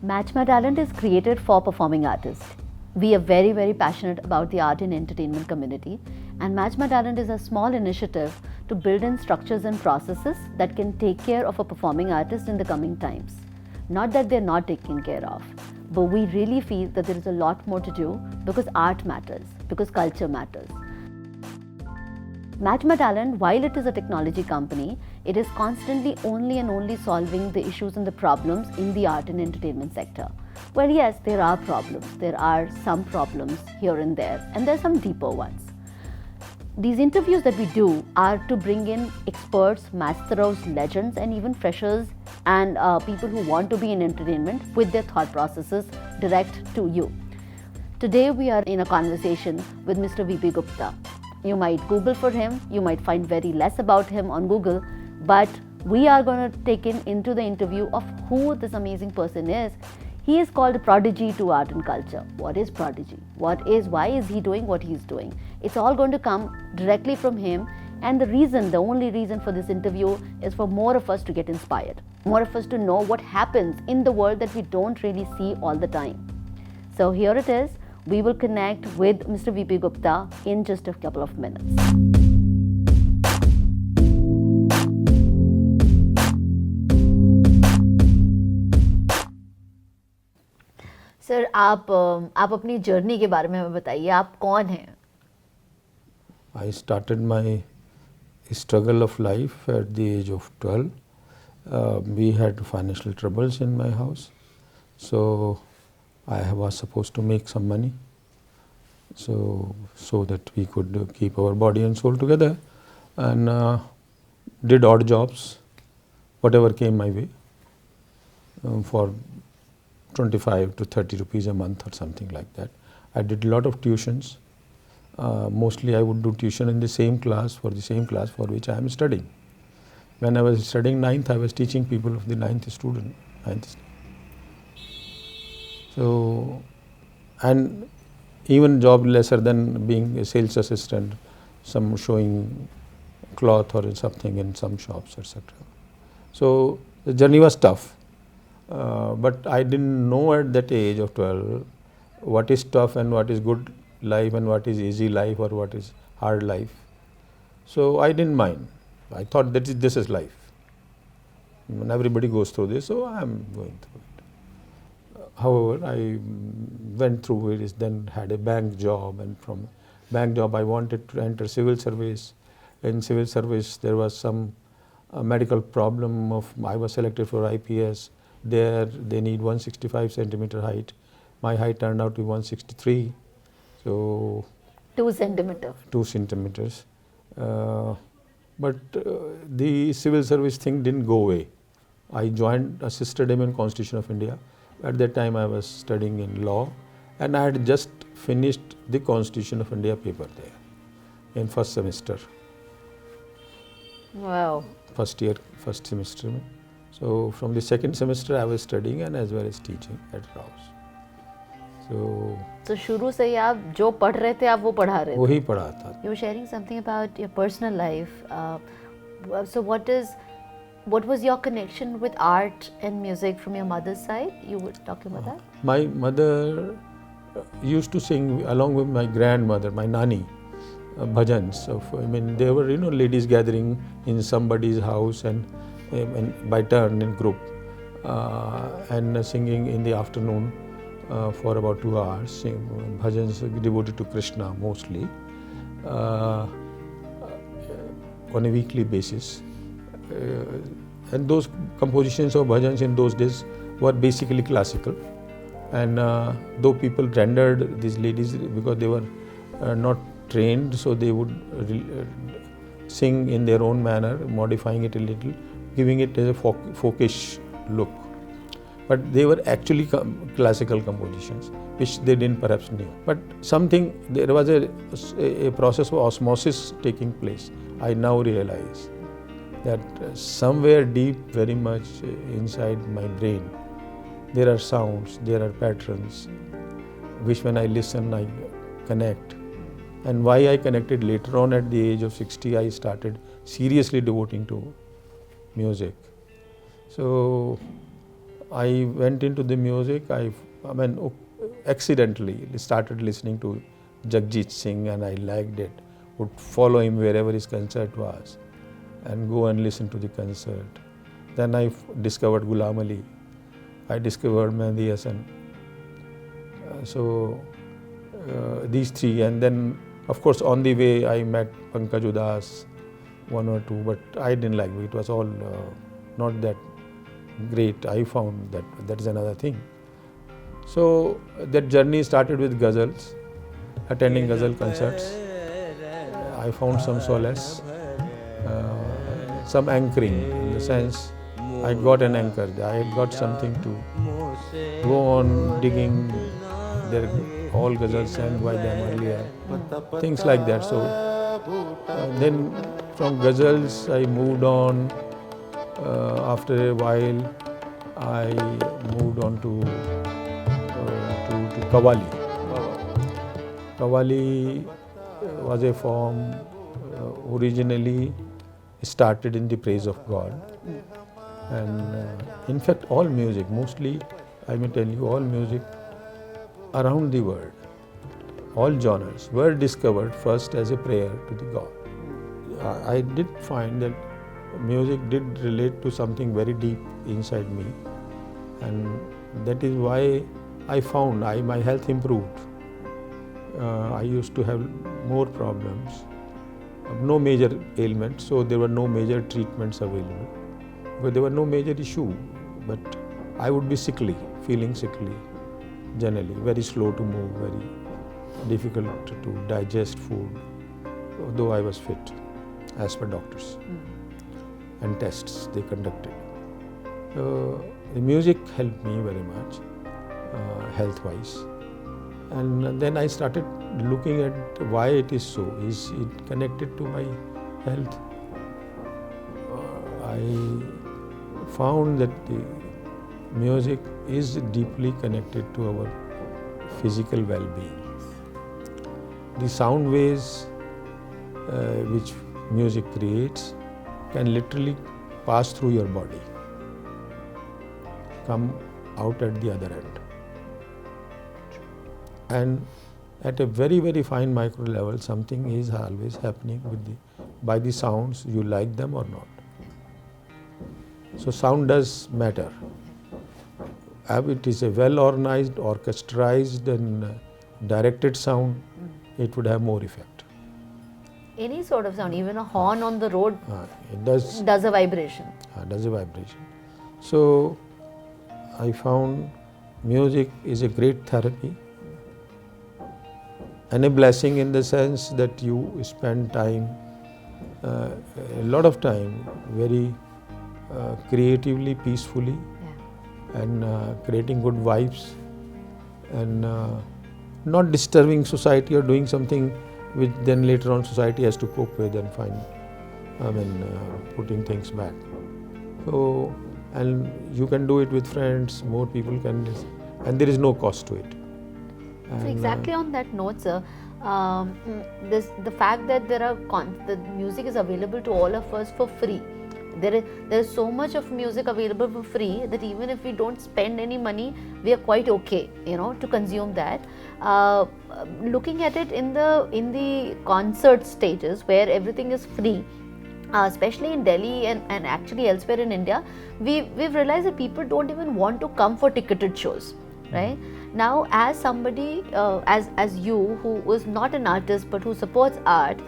Match My Talent is created for performing artists. We are very, very passionate about the art and entertainment community, and Match My Talent is a small initiative to build in structures and processes that can take care of a performing artist in the coming times. Not that they're not taken care of, but we really feel that there is a lot more to do because art matters, because culture matters. Match My Talent, while it is a technology company, it is constantly only solving the issues and the problems in the art and entertainment sector. Well, yes, there are problems. There are some problems here and there are some deeper ones. These interviews that we do are to bring in experts, masters, legends, and even freshers and people who want to be in entertainment with their thought processes direct to you. Today, we are in a conversation with Mr. VP Gupta. You might Google for him, you might find very less about him on Google, but we are going to take in into the interview of who this amazing person is. He is called a prodigy to art and culture. What is prodigy? Why is he doing what he's doing? It's all going to come directly from him, and the only reason for this interview is for more of us to get inspired, more of us to know what happens in the world that we don't really see all the time. So here it is. We will connect with Mr. VP Gupta in just a couple of minutes. Sir आप अपनी journey के बारे में हमें बताइए, आप कौन हैं? I started my struggle of life at the age of 12. We had financial troubles in my house, so I was supposed to make some money, so that we could keep our body and soul together, and did odd jobs, whatever came my way, for 25 to 30 rupees a month or something like that. I did a lot of tuitions. Mostly I would do tuition in the same class for which I am studying. When I was studying 9th, I was teaching people of the 9th student. So, and even job lesser than being a sales assistant, some showing cloth or something in some shops, etc. So the journey was tough, but I didn't know at that age of 12 what is tough and what is good life and what is easy life or what is hard life. So I didn't mind. I thought that this is life. And everybody goes through this, so I am going through it. However, I went through it, then had a bank job, and from bank job I wanted to enter civil service. In civil service there was some medical problem I was selected for IPS. There they need 165 centimeter height. My height turned out to be 163. So 2 centimeters. But the civil service thing didn't go away. I assisted him in Constitution of India. At that time I was studying in law, and I had just finished the Constitution of India paper there in first semester. Wow. First semester. So from the second semester I was studying and as well as teaching at Rouse. So शुरू से ही आप जो पढ़ रहे थे आप वो पढ़ा रहे थे? वही पढ़ा था. You were sharing something about your personal life. So what was your connection with art and music from your mother's side? You were talking about that? My mother used to sing along with my grandmother, my nani, bhajans. There were ladies gathering in somebody's house and by turn in group and singing in the afternoon for about 2 hours. Sing bhajans devoted to Krishna mostly on a weekly basis. And those compositions of bhajans in those days were basically classical, and though people rendered these ladies because they were not trained, so they would sing in their own manner, modifying it a little, giving it as a folkish look, but they were actually classical compositions which they didn't perhaps knew. But there was a process of osmosis taking place. I now realize that somewhere deep, very much inside my brain, there are sounds, there are patterns, which when I listen, I connect. And why I connected later on at the age of 60, I started seriously devoting to music. So I went into the music. Accidentally started listening to Jagjit Singh, and I liked it. Would follow him wherever his concert was, and go and listen to the concert. Then I discovered Ghulam Ali. I discovered Mehndi Hasan. These three, and then of course on the way I met Pankaj Udas, one or two, but I didn't like it. It was all not that great. I found that is another thing. So that journey started with ghazals, attending ghazal concerts. I found some solace, some anchoring, in the sense I got an anchor. I got something to go on digging. There all ghazals sang by them earlier, things like that. So then from ghazals I moved on. After a while I moved on to Qawwali. Qawwali was a form originally started in the praise of God, and in fact all music, mostly I may tell you, all music around the world, all genres were discovered first as a prayer to the God. I did find that music did relate to something very deep inside me, and that is why I found my health improved. I used to have more problems, no major ailments, so there were no major treatments available. But there were no major issue, but I would be sickly, feeling sickly, generally, very slow to move, very difficult to digest food, though I was fit, as per doctors and tests they conducted. The music helped me very much, health-wise. And then I started looking at why it is so. Is it connected to my health? I found that the music is deeply connected to our physical well-being. The sound waves which music creates can literally pass through your body, come out at the other end. And at a very, very fine micro level, something is always happening by the sounds, you like them or not. So sound does matter. If it is a well organized, orchestrized and directed sound, it would have more effect. Any sort of sound, even a horn on the road it does a vibration. Does a vibration. So I found music is a great therapy and a blessing, in the sense that you spend time, a lot of time, very creatively, peacefully, and creating good vibes, and not disturbing society or doing something which then later on society has to cope with and find, putting things back. So, and you can do it with friends, more people can, and there is no cost to it. So exactly on that note, sir, the fact that the music is available to all of us for free. There is so much of music available for free that even if we don't spend any money, we are quite okay, to consume that. Looking at it in the concert stages where everything is free, especially in Delhi and actually elsewhere in India, we've realized that people don't even want to come for ticketed shows, right? Now, as somebody, as you who is not an artist but who supports art,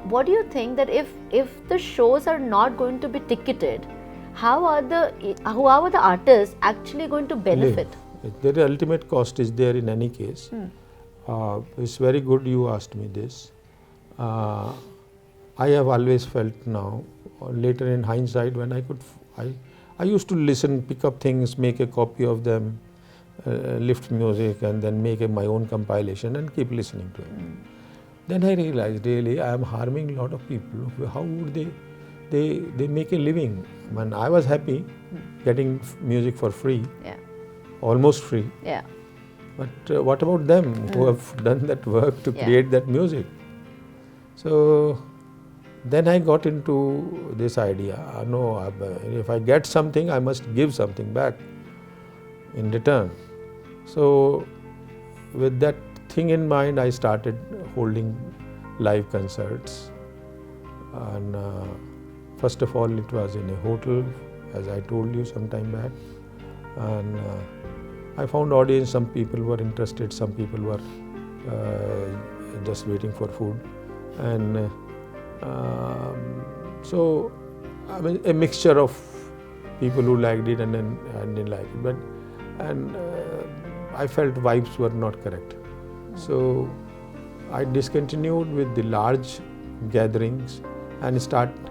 what do you think that if the shows are not going to be ticketed, how are the artists actually going to benefit? The ultimate cost is there in any case. It's very good you asked me this. I have always felt now, later in hindsight, when I used to listen, pick up things, make a copy of them, lift music, and then make my own compilation and keep listening to it. Then I realized really I am harming a lot of people. How would they make a living? I was happy getting music for free, almost free. Yeah. But what about them who have done that work to create that music? So then I got into this idea, no, if I get something, I must give something back. in return. So with that thing in mind, I started holding live concerts. And first of all, it was in a hotel, as I told you some time back. And I found audience. Some people were interested, some people were just waiting for food. And so I mean, a mixture of people who liked it and then didn't like it. But I felt vibes were not correct. So I discontinued with the large gatherings and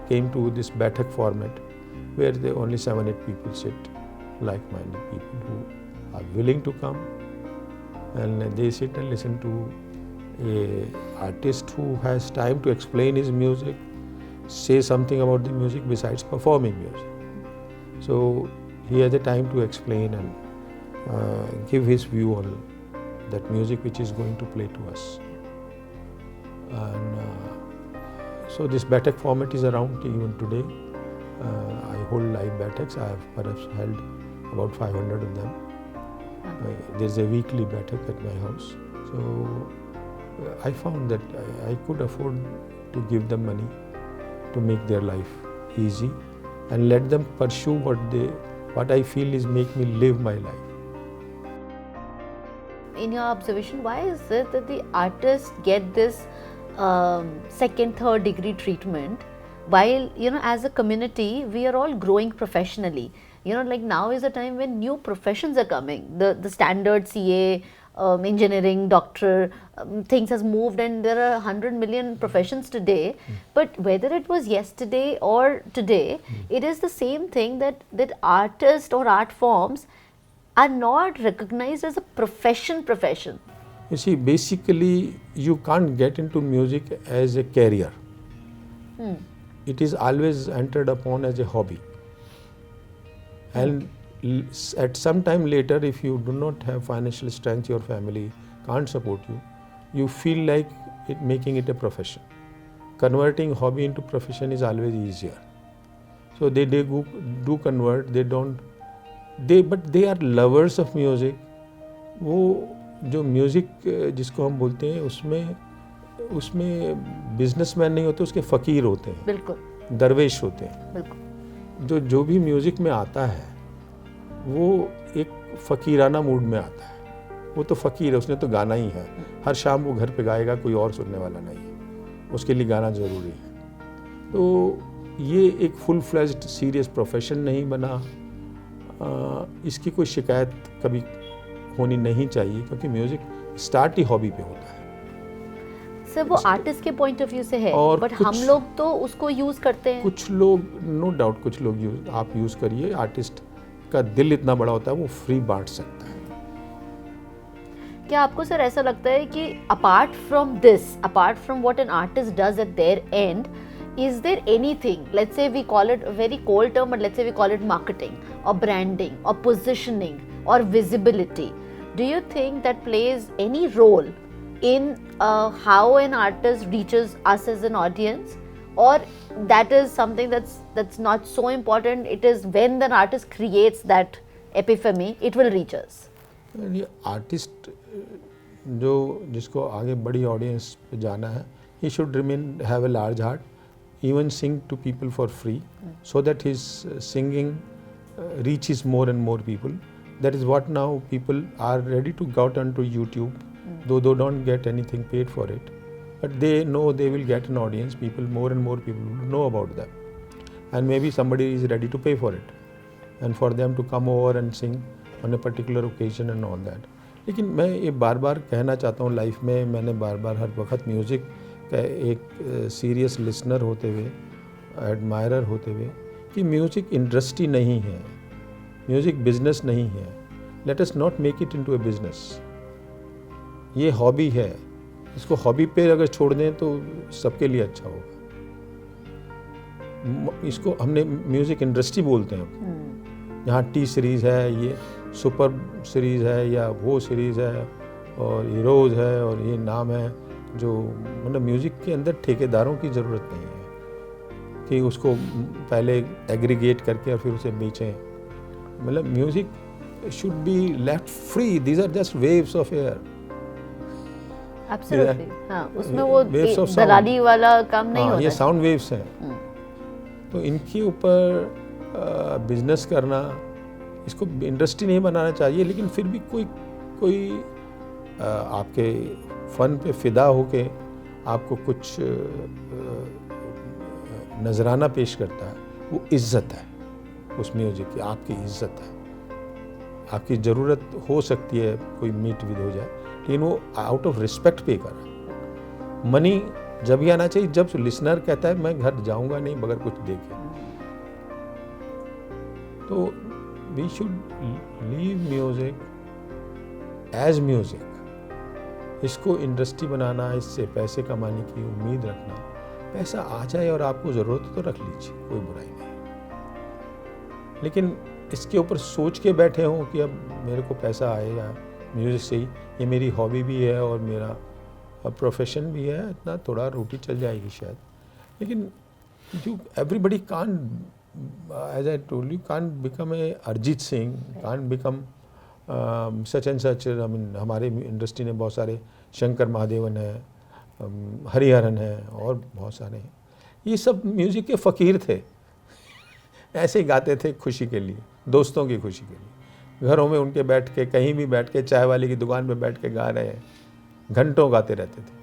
came to this Baitak format, where there only 7-8 people sit, like-minded people who are willing to come, and they sit and listen to an artist who has time to explain his music, say something about the music besides performing music. So he has the time to explain and give his view on that music which is going to play to us. And so this Baitak format is around even today. I hold live Baitaks. I have perhaps held about 500 of them. There's a weekly Baitak at my house. So I found that I could afford to give them money to make their life easy and let them pursue what I feel is make me live my life. In your observation, why is it that the artists get this second, third degree treatment, while, you know, as a community, we are all growing professionally? You know, like now is a time when new professions are coming. The standard CA, engineering, doctor, things has moved, and there are 100 million professions today. But whether it was yesterday or today, it is the same thing that artists or art forms are not recognized as a profession. You see, basically, you can't get into music as a career. It is always entered upon as a hobby. And at some time later, if you do not have financial strength, your family can't support you, you feel like making it a profession. Converting hobby into profession is always easier. So they do convert, but they are lovers of music. वो जो music जिसको हम बोलते हैं, उसमें businessman नहीं होते, उसके फ़कीर होते हैं, बिल्कुल दरवेश होते हैं। बिल्कुल। जो भी म्यूज़िक में आता है वो एक फ़कीराना मूड में आता है। वो तो फ़कीर है, उसने तो गाना ही है, हर शाम वो घर पे गाएगा, कोई और सुनने वाला नहीं है, उसके लिए गाना ज़रूरी है। तो ये एक फुल फ्लेज्ड सीरियस प्रोफेशन नहीं बना। इसकी कोई शिकायत कभी होनी नहीं चाहिए, क्योंकि म्यूजिक स्टार्ट ही हॉबी पे होता है। सर, वो आर्टिस्ट के पॉइंट ऑफ व्यू से है, बट हम लोग तो उसको यूज करते हैं। कुछ लोग, नो डाउट, कुछ लोग आप यूज करिए। आर्टिस्ट का दिल इतना बड़ा होता है, वो फ्री बांट सकता है। क्या आपको सर ऐसा लगता है कि apart from what an artist does eight there and, is there anything, let's say we call it a very cold term, but let's say we call it marketing or branding or positioning or visibility, do you think that plays any role in how an artist reaches us as an audience, or that is something that's not so important? It is when the artist creates that epiphany, it will reach us. Artist जिसको आगे बड़ी audience पे जाना है, he should have a large heart, even sing to people for free, so that his singing reaches more and more people. That is what now people are ready to go onto YouTube, though they don't get anything paid for it, but they know they will get an audience. More and more people will know about them, and maybe somebody is ready to pay for it, and for them to come over and sing on a particular occasion and all that. लेकिन मैं ये बार बार कहना चाहता हूँ, life में मैंने बार बार हर वक्त music का एक सीरियस लिसनर होते हुए, एडमायरर होते हुए, कि म्यूज़िक इंडस्ट्री नहीं है, म्यूज़िक बिजनेस नहीं है। Let us not make it into A business. ये हॉबी है, इसको हॉबी पे अगर छोड़ दें तो सबके लिए अच्छा होगा। इसको हमने म्यूज़िक इंडस्ट्री बोलते हैं। यहाँ टी सीरीज़ है, ये सुपर सीरीज़ है, या वो सीरीज़ है, और हीरोज़ है, और ये नाम है, जो मतलब म्यूज़िक के अंदर ठेकेदारों की ज़रूरत नहीं है कि उसको पहले एग्रीगेट करके और फिर उसे बेचें। मतलब music should be left free. These are just waves of air. Absolutely. हाँ, उसमें वो Waves of sound. दलाली वाला काम नहीं हाँ, होता ये है। साउंड वेव्स हैं। तो इनके ऊपर बिजनेस करना, इसको इंडस्ट्री नहीं बनाना चाहिए, लेकिन फिर भी कोई आपके फन पे फिदा होके आपको कुछ नजराना पेश करता है, वो इज्जत है उस म्यूजिक की, आपकी इज्जत है। आपकी ज़रूरत हो सकती है कोई मीट विद हो जाए, लेकिन वो आउट ऑफ रिस्पेक्ट पे कर रहा है। मनी जब ही आना चाहिए जब लिसनर कहता है मैं घर जाऊंगा नहीं बगैर कुछ देखे। तो we should leave music as music. इसको इंडस्ट्री बनाना, इससे पैसे कमाने की उम्मीद रखना, पैसा आ जाए और आपको ज़रूरत तो रख लीजिए, कोई बुराई नहीं। लेकिन इसके ऊपर सोच के बैठे हों कि अब मेरे को पैसा आएगा म्यूज़िक से ही, ये मेरी हॉबी भी है और मेरा प्रोफेशन भी है, इतना थोड़ा रोटी चल जाएगी शायद। लेकिन you everybody can, as I told you, can become a Arijit Singh, can become such and such. I mean हमारे इंडस्ट्री ने बहुत सारे, शंकर महादेवन है, हरिहरन है और बहुत सारे हैं। ये सब म्यूज़िक के फ़कीर थे, ऐसे ही गाते थे खुशी के लिए, दोस्तों की खुशी के लिए। घरों में उनके बैठ के, कहीं भी बैठ के, चाय वाले की दुकान पे बैठ के गा रहे हैं, घंटों गाते रहते थे।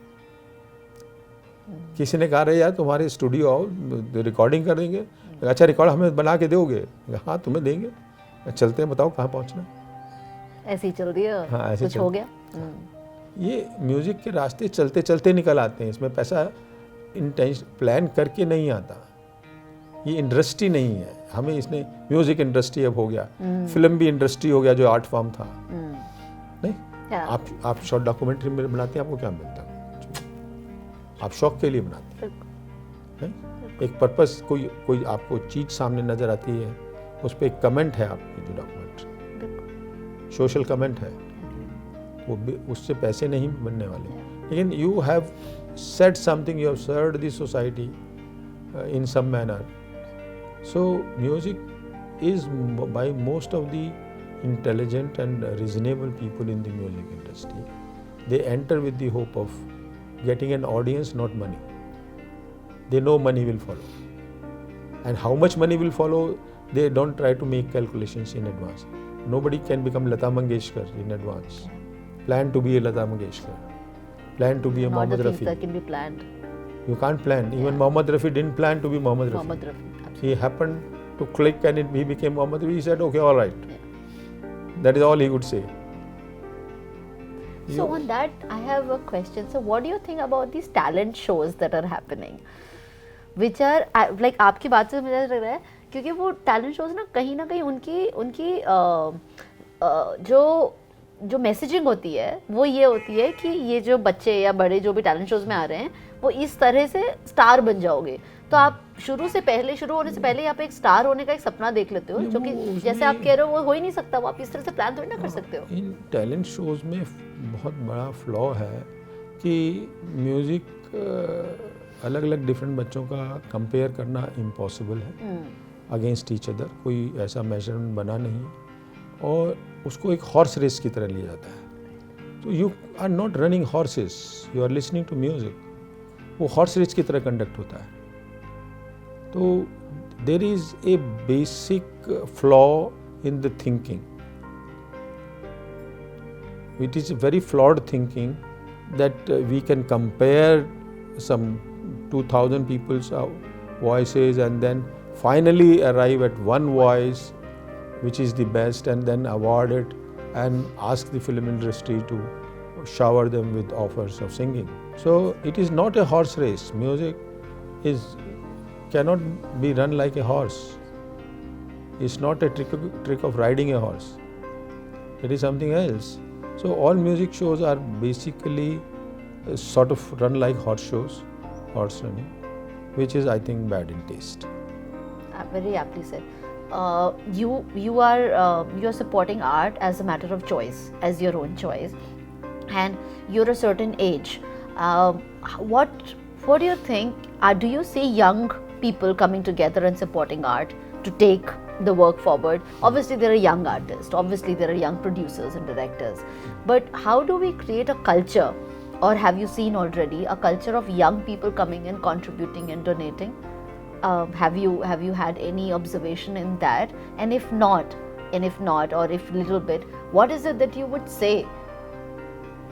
किसी ने कहा रहे यार तुम्हारे स्टूडियो आओ, रिकॉर्डिंग कर देंगे। अच्छा रिकॉर्ड हमें बना के दोगे? हाँ तुम्हें देंगे। चलते हैं, बताओ कहाँ पहुँचना। ऐसे ही चल रही है। हाँ ऐसे कुछ हो गया। ये म्यूज़िक के रास्ते चलते चलते निकल आते हैं। इसमें पैसा इंटेंशन प्लान करके नहीं आता। ये इंडस्ट्री नहीं है। हमें इसने म्यूजिक इंडस्ट्री अब हो गया, फिल्म भी इंडस्ट्री हो गया जो आर्ट फॉर्म था। नहीं आप शॉर्ट डॉक्यूमेंट्री में बनाते हैं, आपको क्या मिलता है? आप शौक के लिए बनाते हैं। एक पर्पस, कोई आपको चीज सामने नजर आती है, उस पर एक कमेंट है आपकी जो डॉक्यूमेंट्री, सोशल कमेंट है, वो उससे पैसे नहीं बनने वाले। लेकिन you have said something, you have served the society in some manner. So music is, by most of the intelligent and reasonable people in the music industry, they enter with the hope of getting an audience, not money. They know money will follow, and how much money will follow, they don't try to make calculations in advance. Nobody can become Lata Mangeshkar in advance. Plan to be a Lata Mangeshkar, plan to be a Mohammed Rafi. Not the things that can be planned. You can't plan. Even Mohammed Rafi didn't plan to be Mohammed Rafi. Mohammed Rafi. He happened to click and he became Mohammed Rafi. He said, okay, all right. Yeah. That is all he could say. So on that, I have a question. So what do you think about these talent shows that are happening? Which are, like आपकी बात से मुझे लग रहा है, क्योंकि वो talent shows ना कहीं उनकी जो मैसेजिंग होती है वो ये होती है कि ये जो बच्चे या बड़े जो भी टैलेंट शोज में आ रहे हैं वो इस तरह से स्टार बन जाओगे। तो आप शुरू होने से पहले आप एक स्टार होने का एक सपना देख लेते हो, जो कि जैसे आप कह रहे हो वो हो ही नहीं सकता, वो आप इस तरह से प्लान थोड़ी ना कर सकते हो। इन टैलेंट शोज में बहुत बड़ा फ्लॉ है कि म्यूजिक अलग अलग डिफरेंट बच्चों का कंपेयर करना इम्पॉसिबल है अगेंस्ट ईच अदर। कोई ऐसा मेजरमेंट बना नहीं और उसको एक हॉर्स रेस की तरह लिया जाता है। तो you are not running horses, you are listening to music. वो हॉर्स रेस की तरह कंडक्ट होता है। तो there is a basic flaw in the thinking. It is very flawed thinking that we can compare some 2000 people's voices and then finally arrive at one voice which is the best and then award it and ask the film industry to shower them with offers of singing. So it is not a horse race. Music cannot be run like a horse. It's not a trick of riding a horse. It is something else. So all music shows are basically sort of run like horse shows, horse running, which is I think bad in taste. Very aptly said. You are supporting art as a matter of choice, as your own choice, and you're a certain age. What do you think? Do you see young people coming together and supporting art to take the work forward? Obviously, there are young artists, obviously, there are young producers and directors. But how do we create a culture, or have you seen already a culture of young people coming in, contributing, and donating? Have you had any observation in that? And if not, or if little bit, what is it that you would say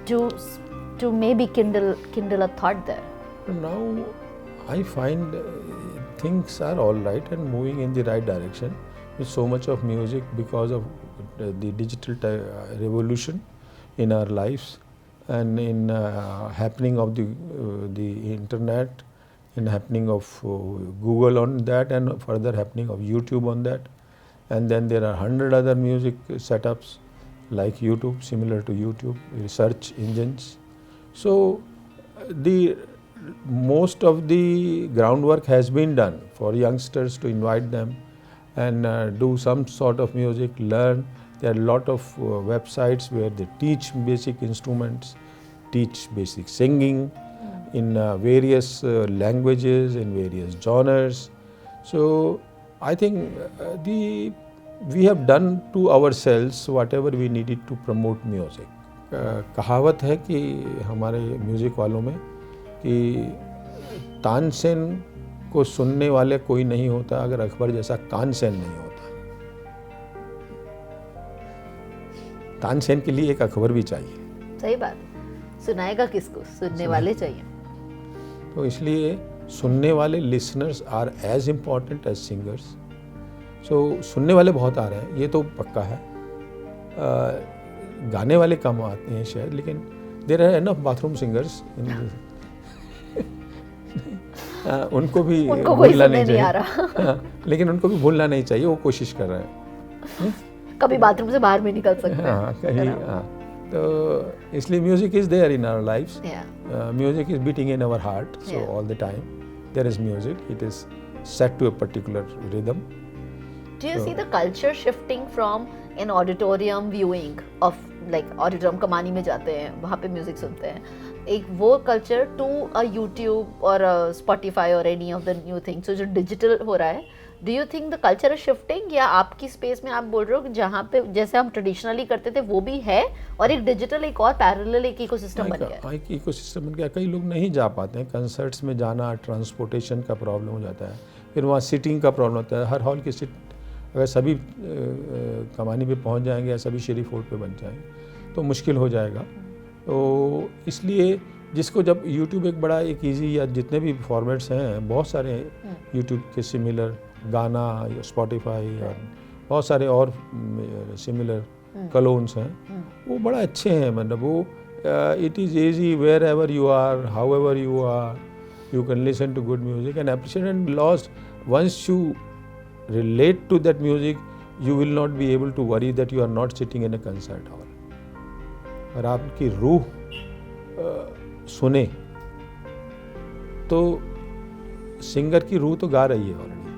to maybe kindle a thought there? Now, I find things are all right and moving in the right direction with so much of music because of the digital revolution in our lives and in happening of the internet, in happening of Google on that, and further happening of YouTube on that. And then there are 100 other music setups like YouTube, similar to YouTube, search engines. So the most of the groundwork has been done for youngsters to invite them and do some sort of music, learn. There are a lot of websites where they teach basic instruments, teach basic singing in various languages, in various genres. So I think we have done to ourselves whatever we needed to promote music. कहावत है कि हमारे music वालों में कि तानसेन को सुनने वाले कोई नहीं होता अगर अकबर जैसा कानसेन नहीं होता। तानसेन के लिए एक अकबर भी चाहिए। सही बात, सुनाएगा किसको, सुनने वाले चाहिए। तो इसलिए सुनने वाले listeners are as important as singers. So सुनने वाले बहुत आ रहे हैं, ये तो पक्का है। गाने वाले कम आते हैं शायद, लेकिन there are enough bathroom singers. उनको भी भूलना नहीं चाहिए, लेकिन उनको भी भूलना नहीं चाहिए, वो कोशिश कर रहे हैं। कभी बाथरूम से बाहर भी निकल सकते हैं। हाँ, कहीं, हाँ। तो इसलिए music is there in our lives, music is beating in our heart, so all the time there is music, it is set to a particular rhythm. Do you see the culture shifting from an auditorium viewing of like auditorium कमानी में जाते हैं, वहाँ पे music सुनते हैं, एक वो कल्चर टू अ यूट्यूब और स्पॉटिफाई और any of the new things जो डिजिटल हो रहा है? Do you think the culture is shifting, या आपकी स्पेस में आप बोल रहे हो कि जहाँ पे जैसे हम ट्रेडिशनली करते थे वो भी है और एक डिजिटल एक और पैरेलल एक इकोसिस्टम बन गया है? एक इकोसिस्टम बन गया। कई लोग नहीं जा पाते हैं, कंसर्ट्स में जाना, ट्रांसपोर्टेशन का प्रॉब्लम हो जाता है, फिर वहाँ सीटिंग का प्रॉब्लम होता है। हर हॉल की सीट अगर सभी कमानी पे पहुँच जाएंगे या सभी शेरी फोर्ट पे बन जाएंगे तो मुश्किल हो जाएगा। तो इसलिए जिसको जब यूट्यूब एक बड़ा एक ईजी, या जितने भी फॉर्मेट्स हैं बहुत सारे यूट्यूब के सिमिलर, गाना, स्पॉटिफाई और बहुत सारे और सिमिलर क्लोन्स हैं, वो बड़ा अच्छे हैं। मतलब वो it is easy wherever you are, however you are, you can listen to good music and appreciate and lost. Once you relate to that music, you will not be able to worry that you are not sitting in a concert hall. और आपकी रूह सुने तो singer की रूह तो गा रही है ऑलरेडी।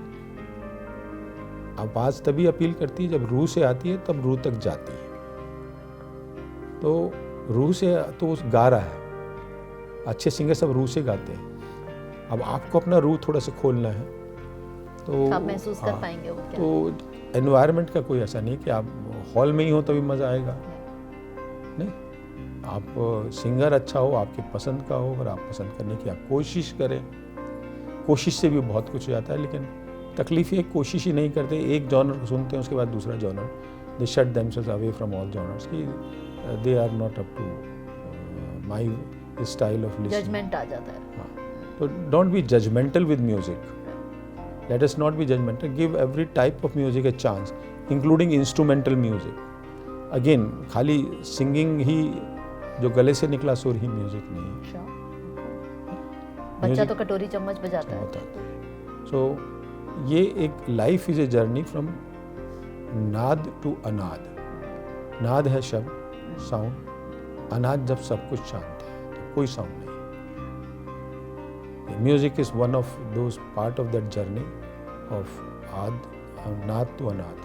आवाज़ तभी अपील करती है जब रूह से आती है, तब रूह तक जाती है। तो रूह से तो उस गा रहा है, अच्छे सिंगर सब रूह से गाते हैं। अब आपको अपना रूह थोड़ा सा खोलना है तो आप महसूस कर पाएंगे वो क्या? तो एनवायरनमेंट का कोई ऐसा नहीं कि आप हॉल में ही हो तभी मज़ा आएगा, नहीं। आप सिंगर अच्छा हो, आपकी पसंद का हो, और आप पसंद करने की आप कोशिश करें। कोशिश से भी बहुत कुछ हो जाता है, लेकिन तकलीफ ये कोशिश ही नहीं करते, एक जॉनर को सुनते हैं उसके बाद दूसरा genre, they shut themselves away from all genres कि they are not up to my style of listening. Judgement आ जाता है। So don't be judgmental with music. Let us not be judgmental. Give every type of music a chance, including instrumental music. Again, खाली singing ही जो गले से निकला सुर ही music नहीं है। बच्चा तो कटोरी चम्मच बजाता है। So ये एक life is a journey from नाद टू अनाद। नाद है शब्द, साउंड। अनाद जब सब कुछ शांत है तो कोई साउंड नहीं। Music is one of those part of that journey of Naad to Anaad.